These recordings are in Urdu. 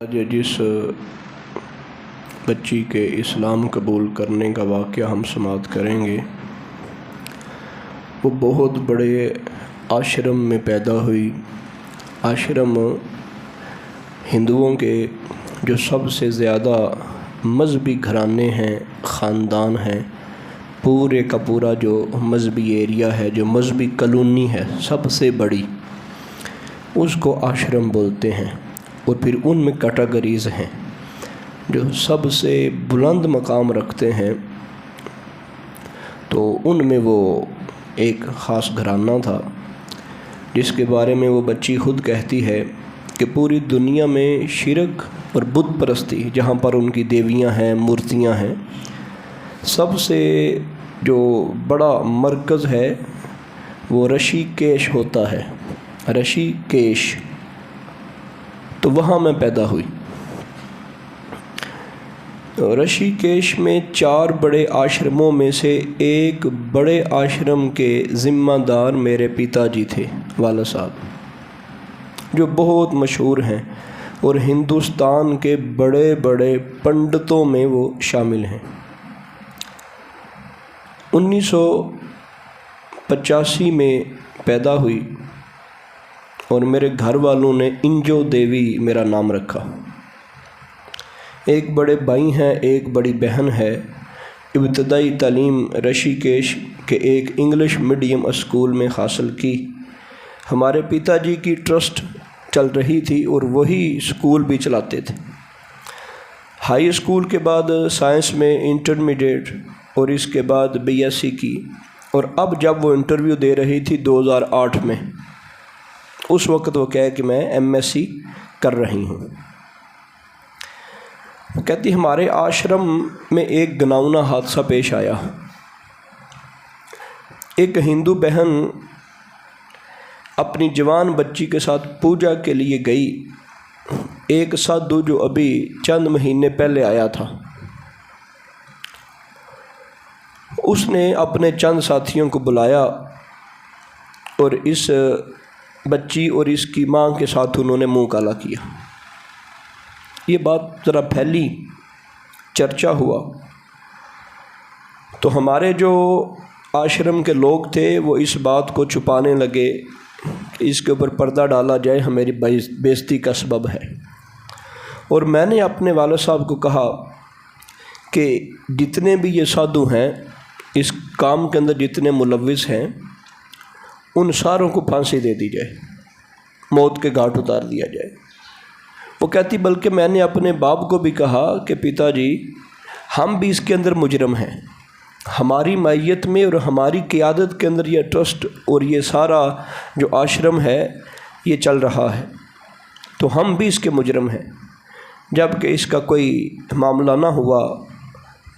آج جس بچی کے اسلام قبول کرنے کا واقعہ ہم سماعت کریں گے وہ بہت بڑے آشرم میں پیدا ہوئی۔ آشرم ہندوؤں کے جو سب سے زیادہ مذہبی گھرانے ہیں، خاندان ہیں، پورے کا پورا جو مذہبی ایریا ہے، جو مذہبی کالونی ہے سب سے بڑی، اس کو آشرم بولتے ہیں۔ اور پھر ان میں کیٹیگریز ہیں جو سب سے بلند مقام رکھتے ہیں، تو ان میں وہ ایک خاص گھرانہ تھا جس کے بارے میں وہ بچی خود کہتی ہے کہ پوری دنیا میں شرک اور بت پرستی، جہاں پر ان کی دیویاں ہیں، مورتیاں ہیں، سب سے جو بڑا مرکز ہے وہ رشی کیش ہوتا ہے، رشی کیش۔ تو وہاں میں پیدا ہوئی۔ رشی کیش میں 4 بڑے آشرموں میں سے ایک بڑے آشرم کے ذمہ دار میرے پتا جی تھے، والد صاحب، جو بہت مشہور ہیں اور ہندوستان کے بڑے بڑے پنڈتوں میں وہ شامل ہیں۔ 1985 میں پیدا ہوئی اور میرے گھر والوں نے انجو دیوی میرا نام رکھا۔ ایک بڑے بھائی ہیں، ایک بڑی بہن ہے۔ ابتدائی تعلیم رشی کیش کے ایک انگلش میڈیم اسکول میں حاصل کی۔ ہمارے پتا جی کی ٹرسٹ چل رہی تھی اور وہی اسکول بھی چلاتے تھے۔ ہائی اسکول کے بعد سائنس میں انٹرمیڈیٹ اور اس کے بعد BSc کی، اور اب جب وہ انٹرویو دے رہی تھی 2008 میں، اس وقت وہ کہے کہ میں MSc کر رہی ہوں۔ وہ کہتی ہمارے آشرم میں ایک گھناؤنا حادثہ پیش آیا۔ ایک ہندو بہن اپنی جوان بچی کے ساتھ پوجا کے لیے گئی۔ ایک سادھو جو ابھی چند مہینے پہلے آیا تھا، اس نے اپنے چند ساتھیوں کو بلایا اور اس بچی اور اس کی ماں کے ساتھ انہوں نے منہ کالا کیا۔ یہ بات ذرا پھیلی، چرچا ہوا، تو ہمارے جو آشرم کے لوگ تھے وہ اس بات کو چھپانے لگے کہ اس کے اوپر پردہ ڈالا جائے، ہماری بے عزتی کا سبب ہے۔ اور میں نے اپنے والد صاحب کو کہا کہ جتنے بھی یہ سادھو ہیں، اس کام کے اندر جتنے ملوث ہیں، ان ساروں کو پھانسی دے دی جائے، موت کے گھاٹ اتار دیا جائے۔ وہ کہتی بلکہ میں نے اپنے باپ کو بھی کہا کہ پتا جی ہم بھی اس کے اندر مجرم ہیں، ہماری معیت میں اور ہماری قیادت کے اندر یہ ٹرسٹ اور یہ سارا جو آشرم ہے یہ چل رہا ہے، تو ہم بھی اس کے مجرم ہیں۔ جب کہ اس کا کوئی معاملہ نہ ہوا،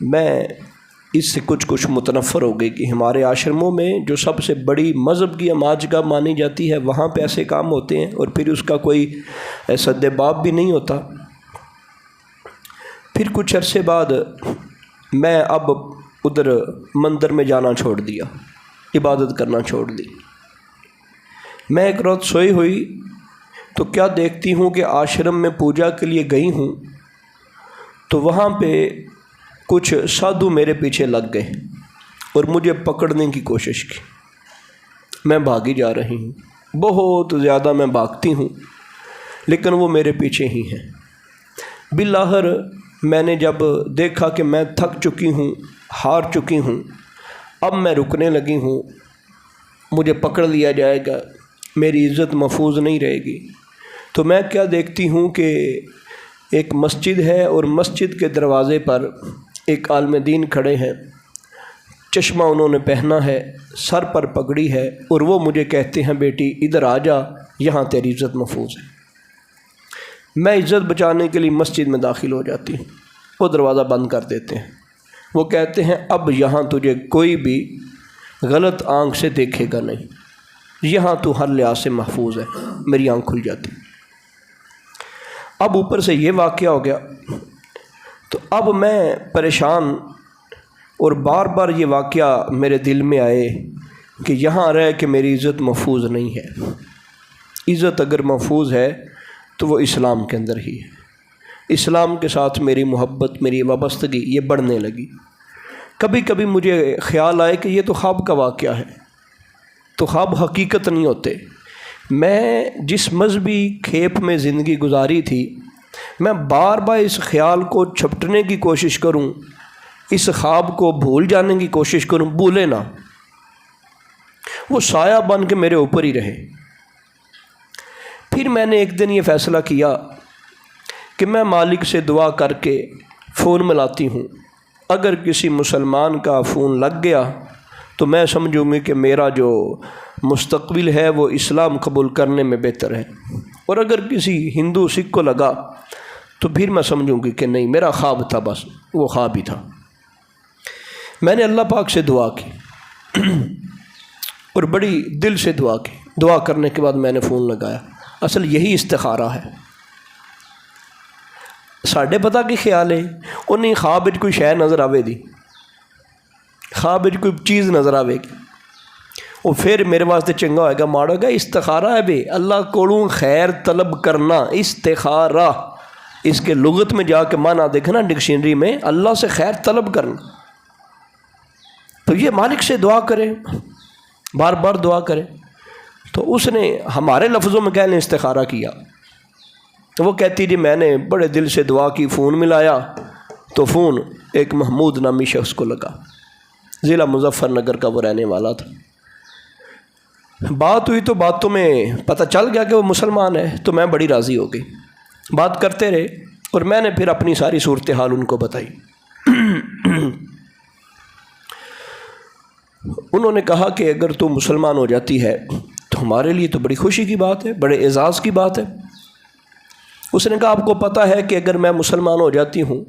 میں اس سے کچھ متنفر ہو گئی کہ ہمارے آشرموں میں جو سب سے بڑی مذہب کی اماجگاہ مانی جاتی ہے، وہاں پہ ایسے کام ہوتے ہیں اور پھر اس کا کوئی سد باب بھی نہیں ہوتا۔ پھر کچھ عرصے بعد میں اب ادھر مندر میں جانا چھوڑ دیا، عبادت کرنا چھوڑ دی۔ میں ایک رات سوئی ہوئی تو کیا دیکھتی ہوں کہ آشرم میں پوجا کے لیے گئی ہوں، تو وہاں پہ کچھ سادھو میرے پیچھے لگ گئے اور مجھے پکڑنے کی کوشش کی۔ میں بھاگی جا رہی ہوں، بہت زیادہ میں بھاگتی ہوں، لیکن وہ میرے پیچھے ہی ہیں۔ بالآخر میں نے جب دیکھا کہ میں تھک چکی ہوں، ہار چکی ہوں، اب میں رکنے لگی ہوں، مجھے پکڑ لیا جائے گا، میری عزت محفوظ نہیں رہے گی، تو میں کیا دیکھتی ہوں کہ ایک مسجد ہے اور مسجد کے دروازے پر ایک عالم دین کھڑے ہیں، چشمہ انہوں نے پہنا ہے، سر پر پگڑی ہے، اور وہ مجھے کہتے ہیں بیٹی ادھر آ جا، یہاں تیری عزت محفوظ ہے۔ میں عزت بچانے کے لیے مسجد میں داخل ہو جاتی ہوں، وہ دروازہ بند کر دیتے ہیں۔ وہ کہتے ہیں اب یہاں تجھے کوئی بھی غلط آنکھ سے دیکھے گا نہیں، یہاں تو ہر لحاظ سے محفوظ ہے۔ میری آنکھ کھل جاتی۔ اب اوپر سے یہ واقعہ ہو گیا، تو اب میں پریشان، اور بار بار یہ واقعہ میرے دل میں آئے کہ یہاں رہ کے میری عزت محفوظ نہیں ہے۔ عزت اگر محفوظ ہے تو وہ اسلام کے اندر ہی ہے۔ اسلام کے ساتھ میری محبت، میری وابستگی یہ بڑھنے لگی۔ کبھی کبھی مجھے خیال آئے کہ یہ تو خواب کا واقعہ ہے، تو خواب حقیقت نہیں ہوتے۔ میں جس مذہبی کھیپ میں زندگی گزاری تھی، میں بار بار اس خیال کو چھپٹنے کی کوشش کروں، اس خواب کو بھول جانے کی کوشش کروں، بھولے نہ، وہ سایہ بن کے میرے اوپر ہی رہے۔ پھر میں نے ایک دن یہ فیصلہ کیا کہ میں مالک سے دعا کر کے فون ملاتی ہوں، اگر کسی مسلمان کا فون لگ گیا تو میں سمجھوں گی کہ میرا جو مستقبل ہے وہ اسلام قبول کرنے میں بہتر ہے، اور اگر کسی ہندو سکھ کو لگا تو پھر میں سمجھوں گی کہ نہیں، میرا خواب تھا، بس وہ خواب ہی تھا۔ میں نے اللہ پاک سے دعا کی اور بڑی دل سے دعا کی۔ دعا کرنے کے بعد میں نے فون لگایا۔ اصل یہی استخارہ ہے۔ ساڈے پتہ کی خیال ہے انہیں خواب وچ کوئی شے نظر آوے دی، خواب وچ کوئی چیز نظر آوے گی، وہ پھر میرے واسطے چنگا ہوئے گا، ماڑا گا استخارہ ہے بے، اللہ کولوں خیر طلب کرنا، استخارہ، اس کے لغت میں جا کے معنی دیکھنا ڈکشنری میں، اللہ سے خیر طلب کرنا۔ تو یہ مالک سے دعا کرے، بار بار دعا کرے۔ تو اس نے ہمارے لفظوں میں کہنے استخارہ کیا، تو وہ کہتی جی میں نے بڑے دل سے دعا کی، فون ملایا تو فون ایک محمود نامی شخص کو لگا، ضلع مظفر نگر کا وہ رہنے والا تھا۔ بات ہوئی تو باتوں میں پتہ چل گیا کہ وہ مسلمان ہے، تو میں بڑی راضی ہو گئی۔ بات کرتے رہے اور میں نے پھر اپنی ساری صورتحال ان کو بتائی۔ انہوں نے کہا کہ اگر تو مسلمان ہو جاتی ہے تو ہمارے لیے تو بڑی خوشی کی بات ہے، بڑے اعزاز کی بات ہے۔ اس نے کہا آپ کو پتہ ہے کہ اگر میں مسلمان ہو جاتی ہوں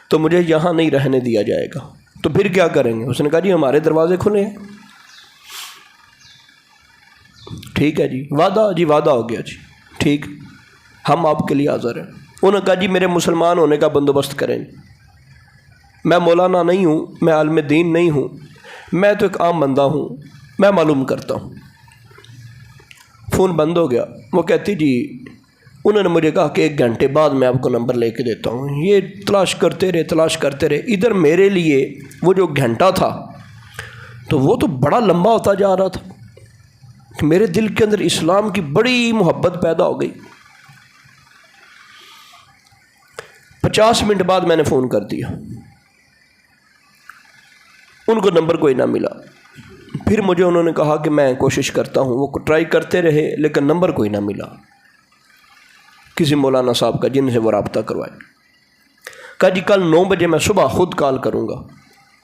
تو مجھے یہاں نہیں رہنے دیا جائے گا، تو پھر کیا کریں گے؟ اس نے کہا جی ہمارے دروازے کھلے ہیں۔ ٹھیک ہے جی، وعدہ؟ جی وعدہ ہو گیا جی، ٹھیک، ہم آپ کے لیے حاضر ہیں۔ انہوں نے کہا جی میرے مسلمان ہونے کا بندوبست کریں۔ میں مولانا نہیں ہوں، میں عالم دین نہیں ہوں، میں تو ایک عام بندہ ہوں، میں معلوم کرتا ہوں۔ فون بند ہو گیا۔ وہ کہتی جی انہوں نے مجھے کہا کہ 1 گھنٹے بعد میں آپ کو نمبر لے کے دیتا ہوں۔ یہ تلاش کرتے رہے۔ ادھر میرے لیے وہ جو گھنٹہ تھا تو وہ تو بڑا لمبا ہوتا جا رہا تھا کہ میرے دل کے اندر اسلام کی بڑی محبت پیدا ہو گئی۔ 50 منٹ بعد میں نے فون کر دیا، ان کو نمبر کوئی نہ ملا۔ پھر مجھے انہوں نے کہا کہ میں کوشش کرتا ہوں، وہ ٹرائی کرتے رہے لیکن نمبر کوئی نہ ملا کسی مولانا صاحب کا جن سے وہ رابطہ کروائے۔ کہا جی کل 9 بجے میں صبح خود کال کروں گا۔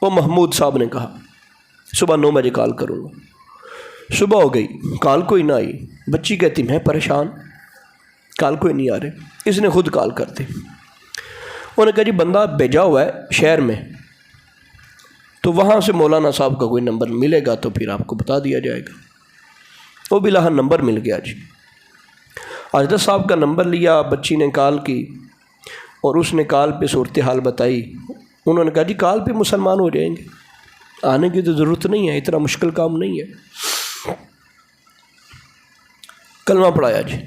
وہ محمود صاحب نے کہا صبح 9 بجے کال کروں گا۔ صبح ہو گئی، کال کوئی نہ آئی۔ بچی کہتی میں پریشان، کال کوئی نہیں آ رہے۔ اس نے خود کال کر دی۔ انہوں نے کہا جی بندہ بھیجا ہوا ہے شہر میں، تو وہاں سے مولانا صاحب کا کوئی نمبر ملے گا تو پھر آپ کو بتا دیا جائے گا۔ وہ بھی لہٰذا نمبر مل گیا جی۔ حضرت صاحب کا نمبر لیا، بچی نے کال کی اور اس نے کال پہ صورتحال بتائی۔ انہوں نے کہا جی کال پہ مسلمان ہو جائیں گے، آنے کی تو ضرورت نہیں ہے، اتنا مشکل کام نہیں ہے۔ کلمہ پڑھایا جی،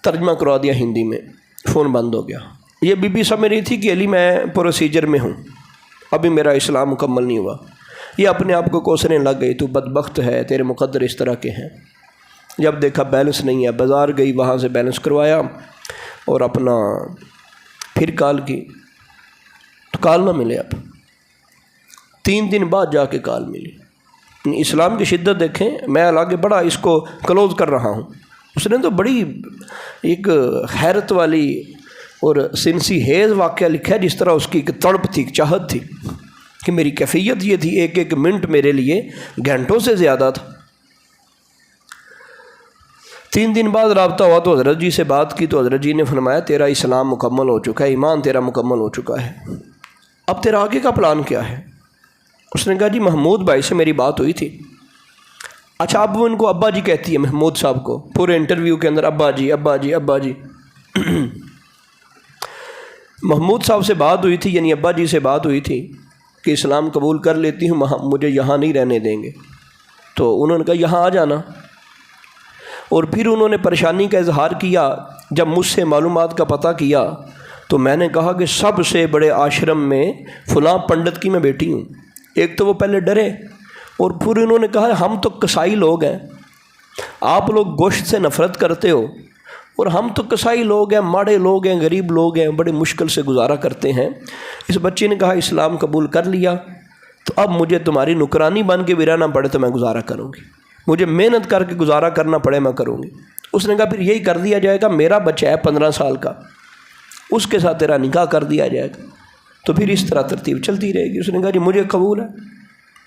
ترجمہ کروا دیا ہندی میں، فون بند ہو گیا۔ یہ بی بی سمجھ رہی تھی کہ علی میں پروسیجر میں ہوں، ابھی میرا اسلام مکمل نہیں ہوا۔ یہ اپنے آپ کو کوسنے لگ گئی، تو بدبخت ہے، تیرے مقدر اس طرح کے ہیں۔ جب دیکھا بیلنس نہیں ہے، بازار گئی، وہاں سے بیلنس کروایا اور اپنا پھر کال کی تو کال نہ ملے۔ اب 3 دن بعد جا کے کال ملی۔ اسلام کی شدت دیکھیں، میں آگے بڑا اس کو کلوز کر رہا ہوں۔ اس نے تو بڑی ایک حیرت والی اور سنسی ہیز واقعہ لکھا ہے، جس طرح اس کی ایک تڑپ تھی، چاہت تھی کہ میری کیفیت یہ تھی، ایک منٹ میرے لیے گھنٹوں سے زیادہ تھا۔ 3 دن بعد رابطہ ہوا تو حضرت جی سے بات کی، تو حضرت جی نے فرمایا تیرا اسلام مکمل ہو چکا ہے، ایمان تیرا مکمل ہو چکا ہے، اب تیرا آگے کا پلان کیا ہے؟ اس نے کہا جی محمود بھائی سے میری بات ہوئی تھی۔ اچھا، اب وہ ان کو ابا جی کہتی ہے، محمود صاحب کو پورے انٹرویو کے اندر ابا جی ابا جی ابا جی۔ محمود صاحب سے بات ہوئی تھی، یعنی ابا جی سے بات ہوئی تھی کہ اسلام قبول کر لیتی ہوں، مجھے یہاں نہیں رہنے دیں گے۔ تو انہوں نے کہا یہاں آ جانا۔ اور پھر انہوں نے پریشانی کا اظہار کیا۔ جب مجھ سے معلومات کا پتہ کیا تو میں نے کہا کہ سب سے بڑے آشرم میں فلاں پنڈت کی میں بیٹی ہوں۔ ایک تو وہ پہلے ڈرے، اور پھر انہوں نے کہا ہم تو قصائی لوگ ہیں، آپ لوگ گوشت سے نفرت کرتے ہو، اور ہم تو قصائی لوگ ہیں، ماڑے لوگ ہیں، غریب لوگ ہیں، بڑے مشکل سے گزارا کرتے ہیں۔ اس بچی نے کہا اسلام قبول کر لیا تو اب مجھے تمہاری نکرانی بن کے بھی رہنا پڑے تو میں گزارا کروں گی، مجھے محنت کر کے گزارا کرنا پڑے میں کروں گی۔ اس نے کہا پھر یہی کر دیا جائے گا، میرا بچہ ہے 15 سال کا، اس کے ساتھ تیرا نکاح کر دیا جائے گا، تو پھر اس طرح ترتیب چلتی رہے گی۔ اس نے کہا جی مجھے قبول ہے،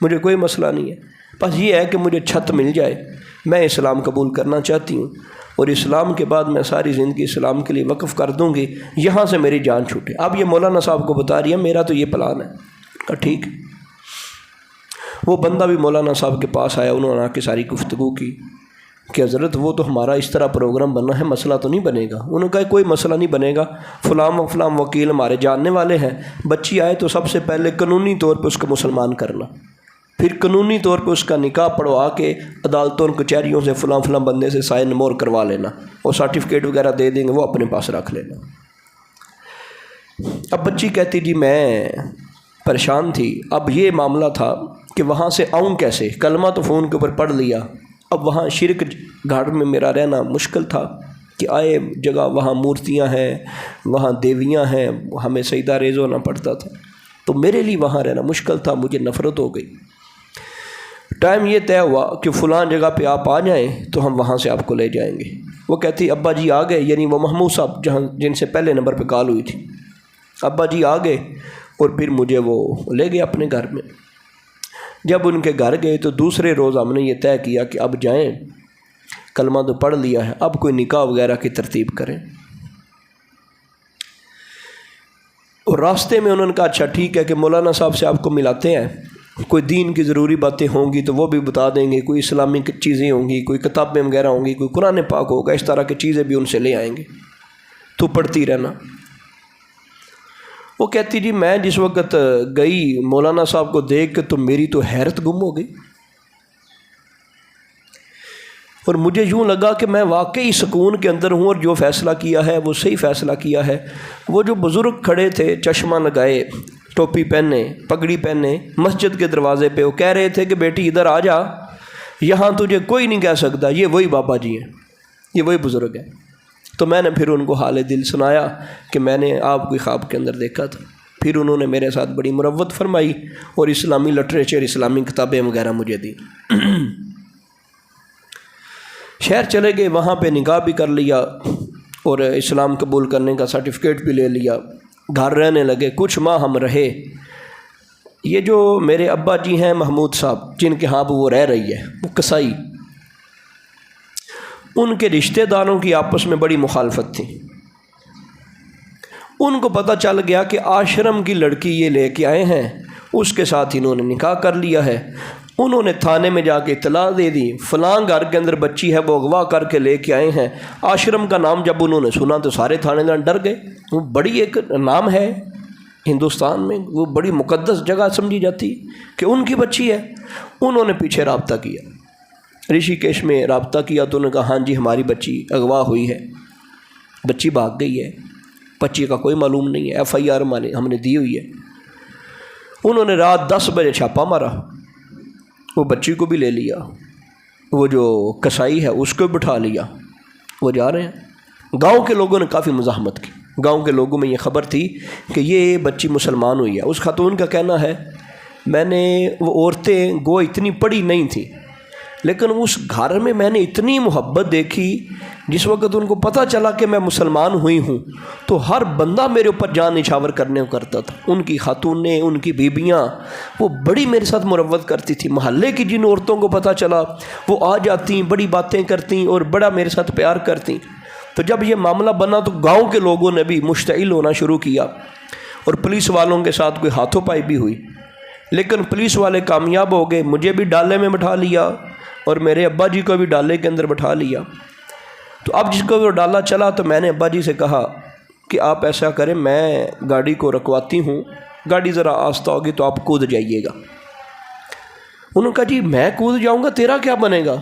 مجھے کوئی مسئلہ نہیں ہے، بس یہ ہے کہ مجھے چھت مل جائے، میں اسلام قبول کرنا چاہتی ہوں، اور اسلام کے بعد میں ساری زندگی اسلام کے لیے وقف کر دوں گی، یہاں سے میری جان چھوٹے۔ اب یہ مولانا صاحب کو بتا رہی ہے میرا تو یہ پلان ہے۔ کہا ٹھیک۔ وہ بندہ بھی مولانا صاحب کے پاس آیا، انہوں نے آ کے ساری گفتگو کی کہ حضرت وہ تو ہمارا اس طرح پروگرام بننا ہے، مسئلہ تو نہیں بنے گا۔ انہوں نے کہا کوئی مسئلہ نہیں بنے گا، فلاں و فلاں وکیل ہمارے جاننے والے ہیں، بچی آئے تو سب سے پہلے قانونی طور پہ اس کو مسلمان کرنا، پھر قانونی طور پہ اس کا نکاح پڑھوا کے عدالتوں اور کچہریوں سے فلاں فلاں بندے سے سائن مور کروا لینا، اور سرٹیفکیٹ وغیرہ دے دیں گے، وہ اپنے پاس رکھ لینا۔ اب بچی کہتی جی میں پریشان تھی، اب یہ معاملہ تھا کہ وہاں سے آؤں کیسے، کلمہ تو فون کے اوپر پڑھ لیا، اب وہاں شرک گھاٹ میں میرا رہنا مشکل تھا کہ آئے جگہ وہاں مورتیاں ہیں، وہاں دیویاں ہیں، ہمیں سجدہ ریز ہونا پڑتا تھا، تو میرے لیے وہاں رہنا مشکل تھا، مجھے نفرت ہو گئی۔ ٹائم یہ طے ہوا کہ فلاں جگہ پہ آپ آ جائیں تو ہم وہاں سے آپ کو لے جائیں گے۔ وہ کہتی ابا جی آ گئے، یعنی وہ محمود صاحب جن سے پہلے نمبر پہ کال ہوئی تھی، ابا جی آ گئے، اور پھر مجھے وہ لے گئے اپنے گھر میں۔ جب ان کے گھر گئے تو دوسرے روز ہم نے یہ طے کیا کہ اب جائیں، کلمہ تو پڑھ لیا ہے، اب کوئی نکاح وغیرہ کی ترتیب کریں۔ اور راستے میں انہوں نے کہا اچھا ٹھیک ہے کہ مولانا صاحب سے آپ کو ملاتے ہیں، کوئی دین کی ضروری باتیں ہوں گی تو وہ بھی بتا دیں گے، کوئی اسلامی چیزیں ہوں گی، کوئی کتابیں وغیرہ ہوں گی، کوئی قرآن پاک ہوگا، اس طرح کی چیزیں بھی ان سے لے آئیں گے، تو پڑھتی رہنا۔ وہ کہتی جی میں جس وقت گئی مولانا صاحب کو دیکھ کے تو میری تو حیرت گم ہو گئی، اور مجھے یوں لگا کہ میں واقعی سکون کے اندر ہوں، اور جو فیصلہ کیا ہے وہ صحیح فیصلہ کیا ہے۔ وہ جو بزرگ کھڑے تھے چشمہ لگائے، ٹوپی پہنے، پگڑی پہنے، مسجد کے دروازے پہ، وہ کہہ رہے تھے کہ بیٹی ادھر آ جا، یہاں تجھے کوئی نہیں کہہ سکتا، یہ وہی بابا جی ہیں، یہ وہی بزرگ ہیں۔ تو میں نے پھر ان کو حال دل سنایا کہ میں نے آپ کو خواب کے اندر دیکھا تھا۔ پھر انہوں نے میرے ساتھ بڑی مروت فرمائی اور اسلامی لٹریچر، اسلامی کتابیں وغیرہ مجھے دی۔ شہر چلے گئے، وہاں پہ نکاح بھی کر لیا اور اسلام قبول کرنے کا سرٹیفکیٹ بھی لے لیا، گھر رہنے لگے۔ کچھ ماہ ہم رہے۔ یہ جو میرے ابا جی ہیں محمود صاحب، جن کے ہاں وہ رہ رہی ہے، وہ قصائی، ان کے رشتہ داروں کی آپس میں بڑی مخالفت تھی۔ ان کو پتہ چل گیا کہ آشرم کی لڑکی یہ لے کے آئے ہیں، اس کے ساتھ انہوں نے نکاح کر لیا ہے۔ انہوں نے تھانے میں جا کے اطلاع دے دی، فلاں گھر کے اندر بچی ہے، وہ اغوا کر کے لے کے آئے ہیں۔ آشرم کا نام جب انہوں نے سنا تو سارے تھانے دار ڈر گئے۔ وہ بڑی ایک نام ہے ہندوستان میں، وہ بڑی مقدس جگہ سمجھی جاتی کہ ان کی بچی ہے۔ انہوں نے پیچھے رابطہ کیا، رشی کیش میں رابطہ کیا، تو انہوں نے کہا ہاں جی ہماری بچی اغوا ہوئی ہے، بچی بھاگ گئی ہے، بچی کا کوئی معلوم نہیں ہے، FIR ہم نے دی ہوئی ہے۔ انہوں نے رات 10 بجے چھاپا مارا، وہ بچی کو بھی لے لیا، وہ جو کسائی ہے اس کو بٹھا لیا، وہ جا رہے ہیں۔ گاؤں کے لوگوں نے کافی مزاحمت کی، گاؤں کے لوگوں میں یہ خبر تھی کہ یہ بچی مسلمان ہوئی ہے۔ اس خاتون کا کہنا ہے میں نے وہ عورتیں گو اتنی پڑھی نہیں تھیں، لیکن اس گھر میں نے اتنی محبت دیکھی، جس وقت ان کو پتہ چلا کہ میں مسلمان ہوئی ہوں تو ہر بندہ میرے اوپر جان نچھاور کرنے کو کرتا تھا۔ ان کی خاتونیں، ان کی بیبیاں، وہ بڑی میرے ساتھ مروت کرتی تھی۔ محلے کی جن عورتوں کو پتہ چلا وہ آ جاتی، بڑی باتیں کرتی اور بڑا میرے ساتھ پیار کرتی۔ تو جب یہ معاملہ بنا تو گاؤں کے لوگوں نے بھی مشتعل ہونا شروع کیا، اور پولیس والوں کے ساتھ کوئی ہاتھوں پائی بھی ہوئی، لیکن پولیس والے کامیاب ہو گئے۔ مجھے بھی ڈالے میں بٹھا لیا اور میرے ابا جی کو بھی ڈالے کے اندر بٹھا لیا۔ تو اب جس کو وہ ڈالا چلا تو میں نے ابا جی سے کہا کہ آپ ایسا کریں، میں گاڑی کو رکواتی ہوں، گاڑی ذرا آہستہ ہوگی تو آپ کود جائیے گا۔ انہوں نے کہا جی میں کود جاؤں گا، تیرا کیا بنے گا؟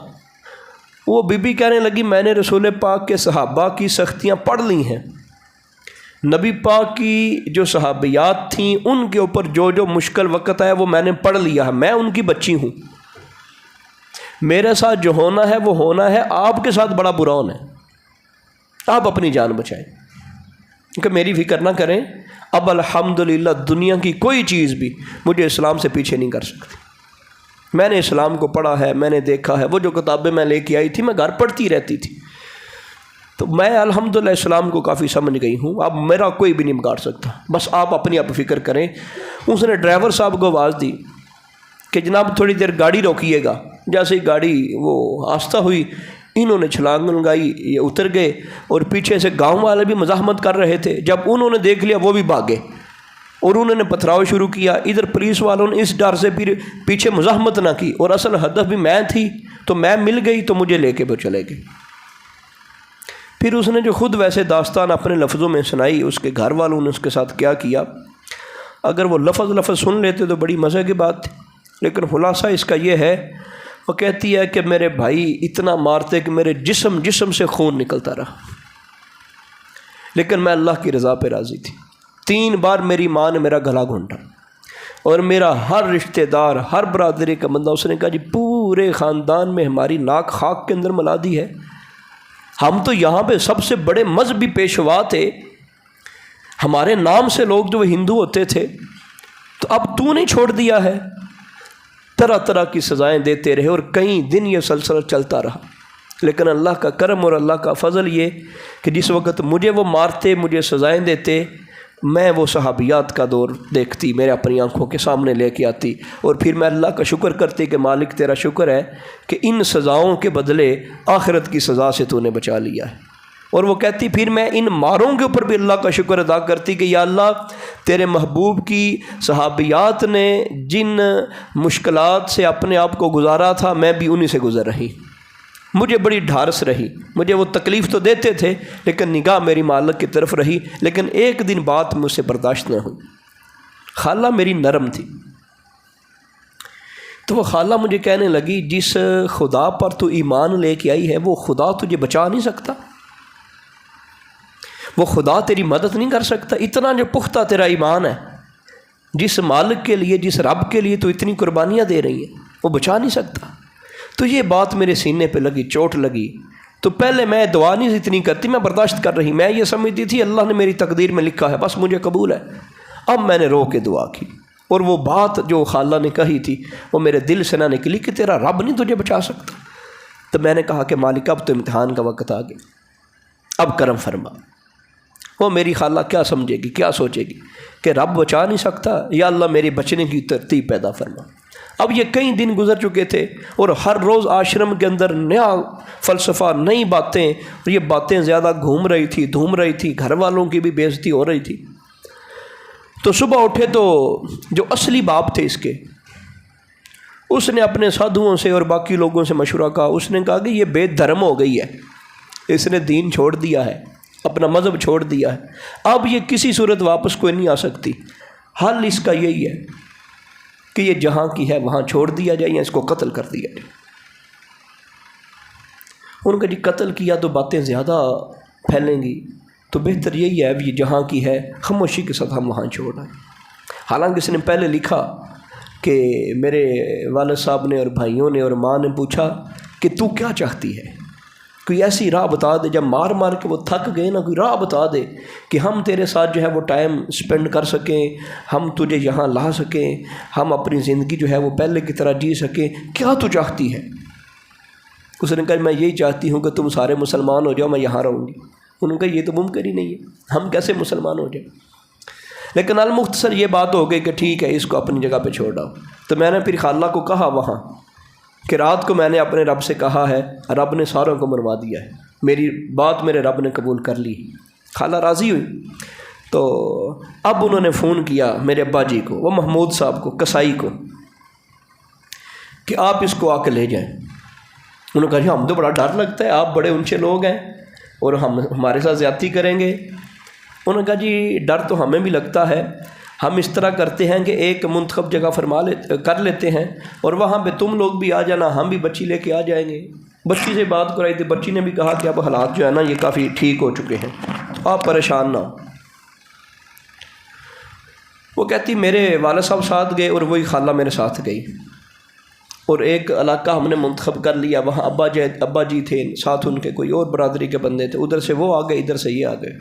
وہ بی بی کہنے لگی میں نے رسول پاک کے صحابہ کی سختیاں پڑھ لی ہیں، نبی پاک کی جو صحابیات تھیں ان کے اوپر جو جو مشکل وقت ہے وہ میں نے پڑھ لیا ہے، میں ان کی بچی ہوں، میرے ساتھ جو ہونا ہے وہ ہونا ہے، آپ کے ساتھ بڑا برا ہونا ہے، آپ اپنی جان بچائیں کہ میری فکر نہ کریں۔ اب الحمدللہ دنیا کی کوئی چیز بھی مجھے اسلام سے پیچھے نہیں کر سکتی، میں نے اسلام کو پڑھا ہے، میں نے دیکھا ہے، وہ جو کتابیں میں لے کے آئی تھی میں گھر پڑھتی رہتی تھی، تو میں الحمدللہ اسلام کو کافی سمجھ گئی ہوں، اب میرا کوئی بھی نہیں بگاڑ سکتا، بس آپ اپنی آپ فکر کریں۔ اس نے ڈرائیور صاحب کو آواز دی کہ جناب تھوڑی دیر گاڑی روکیے گا، جیسے ہی گاڑی وہ آہستہ ہوئی انہوں نے چھلانگ لگائی، یہ اتر گئے، اور پیچھے سے گاؤں والے بھی مزاحمت کر رہے تھے، جب انہوں نے دیکھ لیا وہ بھی بھاگے اور انہوں نے پتھراؤ شروع کیا، ادھر پولیس والوں نے اس ڈر سے پھر پیچھے مزاحمت نہ کی، اور اصل ہدف بھی میں تھی تو میں مل گئی تو مجھے لے کے وہ چلے گئے۔ پھر اس نے جو خود ویسے داستان اپنے لفظوں میں سنائی، اس کے گھر والوں نے اس کے ساتھ کیا کیا، اگر وہ لفظ سن لیتے تو بڑی مزے کی بات تھی، لیکن خلاصہ اس کا یہ ہے، وہ کہتی ہے کہ میرے بھائی اتنا مارتے کہ میرے جسم سے خون نکلتا رہا، لیکن میں اللہ کی رضا پہ راضی تھی۔ 3 بار میری ماں نے میرا گلا گھونٹا، اور میرا ہر رشتہ دار، ہر برادری کا بندہ، اس نے کہا جی پورے خاندان میں ہماری ناک خاک کے اندر ملا دی ہے، ہم تو یہاں پہ سب سے بڑے مذہبی پیشوا تھے، ہمارے نام سے لوگ جو ہندو ہوتے تھے، تو اب تو نے چھوڑ دیا ہے۔ طرح طرح کی سزائیں دیتے رہے اور کئی دن یہ سلسلہ چلتا رہا، لیکن اللہ کا کرم اور اللہ کا فضل یہ کہ جس وقت مجھے وہ مارتے، مجھے سزائیں دیتے، میں وہ صحابیات کا دور دیکھتی، میرے اپنی آنکھوں کے سامنے لے کے آتی، اور پھر میں اللہ کا شکر کرتی کہ مالک تیرا شکر ہے کہ ان سزاؤں کے بدلے آخرت کی سزا سے تو نے بچا لیا ہے۔ اور وہ کہتی پھر میں ان ماروں کے اوپر بھی اللہ کا شکر ادا کرتی کہ یا اللہ تیرے محبوب کی صحابیات نے جن مشکلات سے اپنے آپ کو گزارا تھا میں بھی انہی سے گزر رہی، مجھے بڑی ڈھارس رہی، مجھے وہ تکلیف تو دیتے تھے لیکن نگاہ میری مالک کی طرف رہی، لیکن ایک دن بات مجھ سے برداشت نہ ہوئی۔ خالہ میری نرم تھی، تو وہ خالہ مجھے کہنے لگی جس خدا پر تو ایمان لے کے آئی ہے وہ خدا تجھے بچا نہیں سکتا، وہ خدا تیری مدد نہیں کر سکتا، اتنا جو پختہ تیرا ایمان ہے، جس مالک کے لیے، جس رب کے لیے تو اتنی قربانیاں دے رہی ہیں وہ بچا نہیں سکتا۔ تو یہ بات میرے سینے پہ لگی، چوٹ لگی، تو پہلے میں دعا نہیں اتنی کرتی، میں برداشت کر رہی، میں یہ سمجھتی تھی اللہ نے میری تقدیر میں لکھا ہے بس مجھے قبول ہے۔ اب میں نے رو کے دعا کی، اور وہ بات جو خالہ نے کہی تھی وہ میرے دل سے نہ نکلی کہ تیرا رب نہیں تجھے بچا سکتا۔ تو میں نے کہا کہ مالک اب تو امتحان کا وقت آ گیا، اب کرم فرما۔ وہ میری خالہ کیا سمجھے گی، کیا سوچے گی کہ رب بچا نہیں سکتا، یا اللہ میری بچنے کی ترتیب پیدا فرما۔ اب یہ کئی دن گزر چکے تھے اور ہر روز آشرم کے اندر نیا فلسفہ، نئی باتیں، اور یہ باتیں زیادہ دھوم رہی تھی، گھر والوں کی بھی بے عزتی ہو رہی تھی۔ تو صبح اٹھے تو جو اصلی باپ تھے اس کے، اس نے اپنے سادھوؤں سے اور باقی لوگوں سے مشورہ کہا، اس نے کہا کہ یہ بے دھرم ہو گئی ہے، اس نے دین چھوڑ دیا ہے، اپنا مذہب چھوڑ دیا ہے، اب یہ کسی صورت واپس کوئی نہیں آ سکتی، حل اس کا یہی ہے کہ یہ جہاں کی ہے وہاں چھوڑ دیا جائے یا اس کو قتل کر دیا جائے۔ ان کا جی قتل کیا تو باتیں زیادہ پھیلیں گی، تو بہتر یہی ہے اب یہ جہاں کی ہے خاموشی کے ساتھ ہم وہاں چھوڑ آئیں۔ حالانکہ اس نے پہلے لکھا کہ میرے والد صاحب نے اور بھائیوں نے اور ماں نے پوچھا کہ تو کیا چاہتی ہے، کوئی ایسی راہ بتا دے، جب مار مار کے وہ تھک گئے نا، کوئی راہ بتا دے کہ ہم تیرے ساتھ جو ہے وہ ٹائم سپینڈ کر سکیں، ہم تجھے یہاں لا سکیں، ہم اپنی زندگی جو ہے وہ پہلے کی طرح جی سکیں، کیا تو چاہتی ہے؟ اس نے کہا میں یہی چاہتی ہوں کہ تم سارے مسلمان ہو جاؤ، میں یہاں رہوں گی۔ انہوں نے کہا یہ تو ممکن ہی نہیں ہے، ہم کیسے مسلمان ہو جائیں؟ لیکن المختصر یہ بات ہو گئی کہ ٹھیک ہے اس کو اپنی جگہ پہ چھوڑ آؤ۔ تو میں نے پھر خالہ کو کہا وہاں کہ رات کو میں نے اپنے رب سے کہا ہے، رب نے ساروں کو مروا دیا ہے، میری بات میرے رب نے قبول کر لی۔ خالہ راضی ہوئی، تو اب انہوں نے فون کیا میرے ابا جی کو، وہ محمود صاحب کو، کسائی کو، کہ آپ اس کو آ کے لے جائیں۔ انہوں نے کہا جی ہم تو بڑا ڈر لگتا ہے، آپ بڑے اونچے لوگ ہیں اور ہمارے ساتھ زیادتی کریں گے۔ انہوں نے کہا جی ڈر تو ہمیں بھی لگتا ہے، ہم اس طرح کرتے ہیں کہ ایک منتخب جگہ کر لیتے ہیں، اور وہاں پہ تم لوگ بھی آ جانا، ہم بھی بچی لے کے آ جائیں گے، بچی سے بات کرائی تھی، بچی نے بھی کہا کہ اب حالات جو ہے نا یہ کافی ٹھیک ہو چکے ہیں، آپ پریشان نہ ہو۔ وہ کہتی میرے والد صاحب ساتھ گئے اور وہی خالہ میرے ساتھ گئی، اور ایک علاقہ ہم نے منتخب کر لیا، وہاں ابا جی تھے، ساتھ ان کے کوئی اور برادری کے بندے تھے، ادھر سے وہ آ گئے، ادھر سے یہ آ گئے۔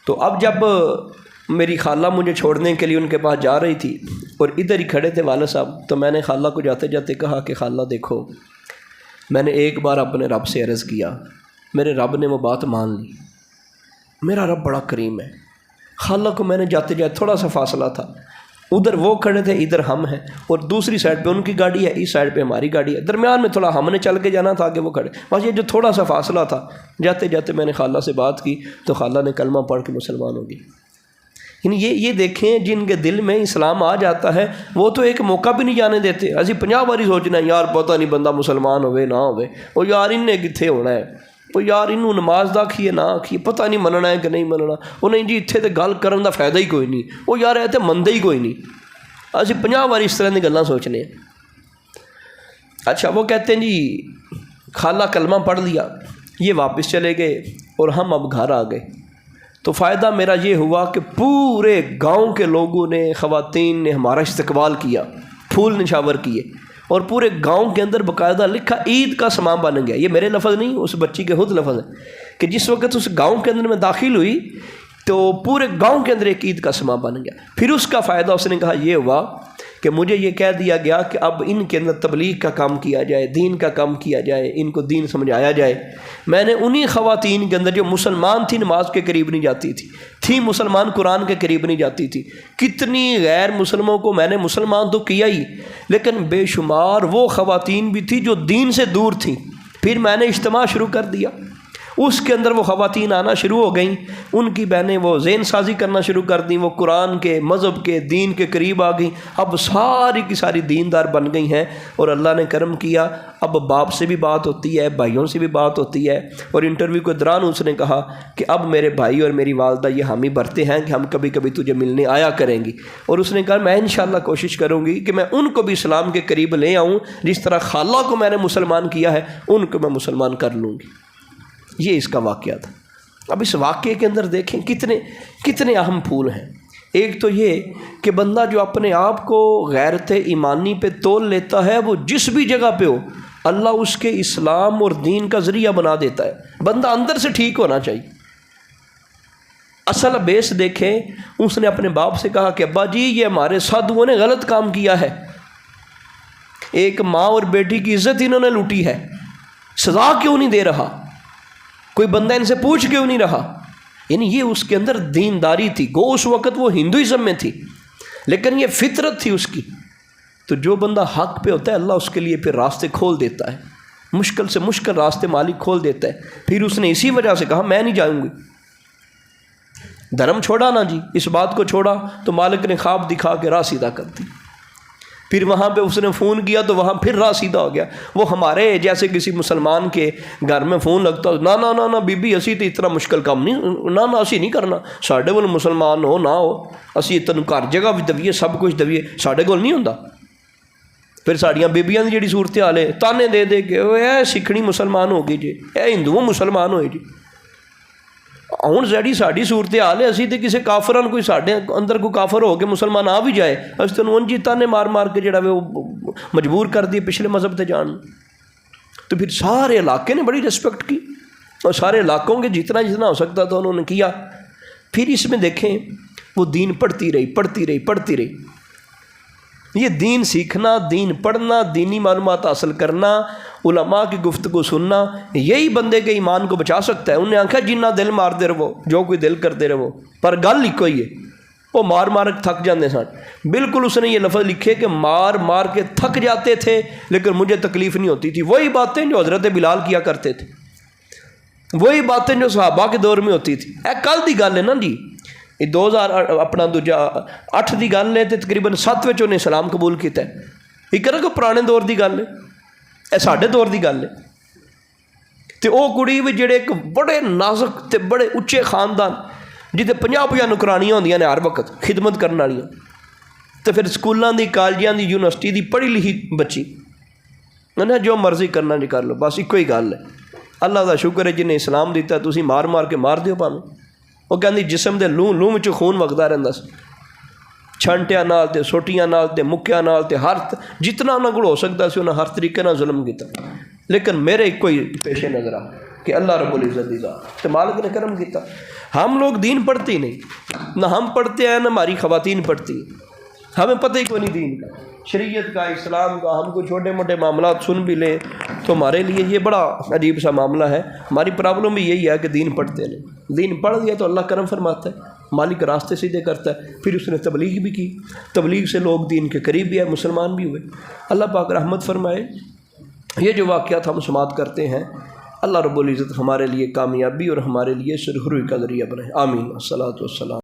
تو اب جب میری خالہ مجھے چھوڑنے کے لیے ان کے پاس جا رہی تھی اور ادھر ہی کھڑے تھے والد صاحب، تو میں نے خالہ کو جاتے جاتے کہا کہ خالہ دیکھو، میں نے ایک بار اپنے رب سے عرض کیا، میرے رب نے وہ بات مان لی، میرا رب بڑا کریم ہے۔ خالہ کو میں نے جاتے جاتے تھوڑا سا فاصلہ تھا، ادھر وہ کھڑے تھے، ادھر ہم ہیں، اور دوسری سائڈ پہ ان کی گاڑی ہے، اس سائڈ پہ ہماری گاڑی ہے، درمیان میں تھوڑا ہم نے چل کے جانا تھا کہ وہ کھڑے، بس یہ جو تھوڑا سا فاصلہ تھا، جاتے جاتے میں نے خالہ سے بات کی تو خالہ نے کلمہ پڑھ کے مسلمان ہو گئی۔ یعنی یہ دیکھیں جن کے دل میں اسلام آ جاتا ہے وہ تو ایک موقع بھی نہیں جانے دیتے۔ اسی 50 باری سوچنا یار پتہ نہیں بندہ مسلمان ہوئے نہ ہوئے، وہ یار ان نے کتنے ہونا ہے، وہ یار انہوں نماز دا کھیے نہ کھیے، پتہ نہیں مننا ہے کہ نہیں مننا، وہ نہیں جی اتنے تو گل کرن دا فائدہ ہی کوئی نہیں، وہ یار ایتے مندے ہی کوئی نہیں۔ اسی 50 باری اس طرح کی گلاں سوچنے ہیں۔ اچھا وہ کہتے ہیں جی خالہ کلمہ پڑھ لیا، یہ واپس چلے گئے اور ہم اب گھر آ گئے۔ تو فائدہ میرا یہ ہوا کہ پورے گاؤں کے لوگوں نے، خواتین نے ہمارا استقبال کیا، پھول نشاور کیے، اور پورے گاؤں کے اندر باقاعدہ لکھا عید کا سامان بن گیا۔ یہ میرے لفظ نہیں، اس بچی کے خود لفظ ہے کہ جس وقت اس گاؤں کے اندر میں داخل ہوئی تو پورے گاؤں کے اندر ایک عید کا سامان بن گیا۔ پھر اس کا فائدہ اس نے کہا یہ ہوا کہ مجھے یہ کہہ دیا گیا کہ اب ان کے اندر تبلیغ کا کام کیا جائے، دین کا کام کیا جائے، ان کو دین سمجھایا جائے۔ میں نے انہی خواتین کے اندر جو مسلمان تھی نماز کے قریب نہیں جاتی تھی مسلمان قرآن کے قریب نہیں جاتی تھی، کتنی غیر مسلموں کو میں نے مسلمان تو کیا ہی، لیکن بے شمار وہ خواتین بھی تھی جو دین سے دور تھیں۔ پھر میں نے اجتماع شروع کر دیا، اس کے اندر وہ خواتین آنا شروع ہو گئیں، ان کی بہنیں وہ ذہن سازی کرنا شروع کر دیں، وہ قرآن کے، مذہب کے، دین کے قریب آ گئیں، اب ساری کی ساری دیندار بن گئی ہیں، اور اللہ نے کرم کیا اب باپ سے بھی بات ہوتی ہے، بھائیوں سے بھی بات ہوتی ہے۔ اور انٹرویو کے دوران اس نے کہا کہ اب میرے بھائی اور میری والدہ یہ حامی بھرتے ہیں کہ ہم کبھی کبھی تجھے ملنے آیا کریں گی، اور اس نے کہا میں انشاءاللہ کوشش کروں گی کہ میں ان کو بھی اسلام کے قریب لے آؤں، جس طرح خالہ کو میں نے مسلمان کیا ہے ان کو میں مسلمان کر لوں گی۔ یہ اس کا واقعہ تھا۔ اب اس واقعے کے اندر دیکھیں کتنے اہم پھول ہیں۔ ایک تو یہ کہ بندہ جو اپنے آپ کو غیرت ایمانی پہ تول لیتا ہے، وہ جس بھی جگہ پہ ہو اللہ اس کے اسلام اور دین کا ذریعہ بنا دیتا ہے۔ بندہ اندر سے ٹھیک ہونا چاہیے۔ اصل بیس دیکھیں، اس نے اپنے باپ سے کہا کہ ابا جی یہ ہمارے سادھوؤں نے غلط کام کیا ہے، ایک ماں اور بیٹی کی عزت انہوں نے لوٹی ہے، سزا کیوں نہیں دے رہا، کوئی بندہ ان سے پوچھ کیوں نہیں رہا۔ یعنی یہ اس کے اندر دینداری تھی، گو اس وقت وہ ہندوازم میں تھی لیکن یہ فطرت تھی اس کی۔ تو جو بندہ حق پہ ہوتا ہے اللہ اس کے لیے پھر راستے کھول دیتا ہے، مشکل سے مشکل راستے مالک کھول دیتا ہے۔ پھر اس نے اسی وجہ سے کہا میں نہیں جاؤں گی، دھرم چھوڑا نا جی، اس بات کو چھوڑا تو مالک نے خواب دکھا کے راہ سیدھا کر دی۔ پھر وہاں پہ اس نے فون کیا تو وہاں پھر راہ سیدھا ہو گیا۔ وہ ہمارے جیسے کسی مسلمان کے گھر میں فون لگتا نہ بی بی اسی تو اتنا مشکل کام نہیں، نہ اسی نہیں کرنا، ساڈے کول مسلمان ہو نہ ہو اسی تینوں گھر جگہ بھی دویے سب کچھ دویے، ساڈے کول نہیں ہوندا۔ پھر ساڑیاں بیبیاں دی جڑی صورت حال ہے تانے دے دے کے اے سکھنی مسلمان ہو گئی جی، اے ہندو مسلمان ہوئے جی۔ ہوں جیڑی ساری صورت حال ہے اسی تے کسی کافران کوئی ساڈے اندر کوئی کافر ہو کے مسلمان آ بھی جائے اس تینوں انجی تانے مار مار کے جڑا وہ مجبور کر دی پچھلے مذہب تے جان۔ تو پھر سارے علاقے نے بڑی ریسپیکٹ کی اور سارے علاقوں کے جتنا ہو سکتا تھا انہوں نے کیا۔ پھر اس میں دیکھیں وہ دین پڑھتی رہی۔ یہ دین سیکھنا، دین پڑھنا، دینی معلومات حاصل کرنا، علماء کی گفتگو سننا، یہی بندے کے ایمان کو بچا سکتا ہے۔ انہیں آنکھا جنہ دل مار دے رہو، جو کوئی دل کرتے رہو، پر گل ہی کوئی ہے، وہ مار مار کے تھک جاندے سن۔ بالکل اس نے یہ لفظ لکھے کہ مار مار کے تھک جاتے تھے لیکن مجھے تکلیف نہیں ہوتی تھی۔ وہی باتیں جو حضرت بلال کیا کرتے تھے، وہی باتیں جو صحابہ کے دور میں ہوتی تھی۔ کل دی گل ہے نا جی، یہ 2008 دی گل ہے تو تقریباً 7 وچ انہیں اسلام قبول کیتا ہے۔ یہ کرا کہ پرانے دور دی گل ہے، یہ ساڈے دور دی گل ہے۔ تے او کڑی بھی جڑے ایک بڑے نازک تے بڑے اچے خاندان جتے 50 نکرانیاں ہوندیاں نے ہر وقت خدمت کرن والیاں، تے پھر سکولاں دی، کالجاں دی، یونیورسٹی دی پڑھی لکھی بچی، انہیں جو مرضی کرنا جی کر لو، بس ایک ہی گل ہے۔ اللہ کا شکر ہے جنہیں اسلام دیتا، تسی مار مار کے مار دیو پاویں۔ وہ کہندی جسم دے لوں لوں وچوں خون وگدا رہندا سی، چھانٹیاں نال تے سوٹیاں نال تے مکیاں نال تے ہر جتنا انہاں کول ہو سکتا سی انہاں ہر طریقے نال ظلم کیتا، لیکن میرے ایک ہی پیش نظر آ کہ اللہ رب العزت دی ذات تے مالک نے کرم کیتا۔ ہم لوگ دین پڑھتے ہی نہیں، نہ ہم پڑھتے ہیں نہ ہماری خواتین پڑھتی ہیں، ہمیں پتہ ہی کوئی نہیں دین کا، شریعت کا، اسلام کا۔ ہم کو چھوٹے موٹے معاملات سن بھی لیں تو ہمارے لیے یہ بڑا عجیب سا معاملہ ہے۔ ہماری پرابلم بھی یہی ہے کہ دین پڑھتے نہیں، دین پڑھ لیا تو اللہ کرم فرماتا ہے، مالک راستے سیدھے کرتا ہے۔ پھر اس نے تبلیغ بھی کی، تبلیغ سے لوگ دین کے قریب بھی آئے، مسلمان بھی ہوئے۔ اللہ پاک رحمت فرمائے۔ یہ جو واقعات ہم سماعت کرتے ہیں، اللہ رب العزت ہمارے لیے کامیابی اور ہمارے لیے سرخروئی کا ذریعہ بنائے، آمین۔ الصلاۃ والسلام۔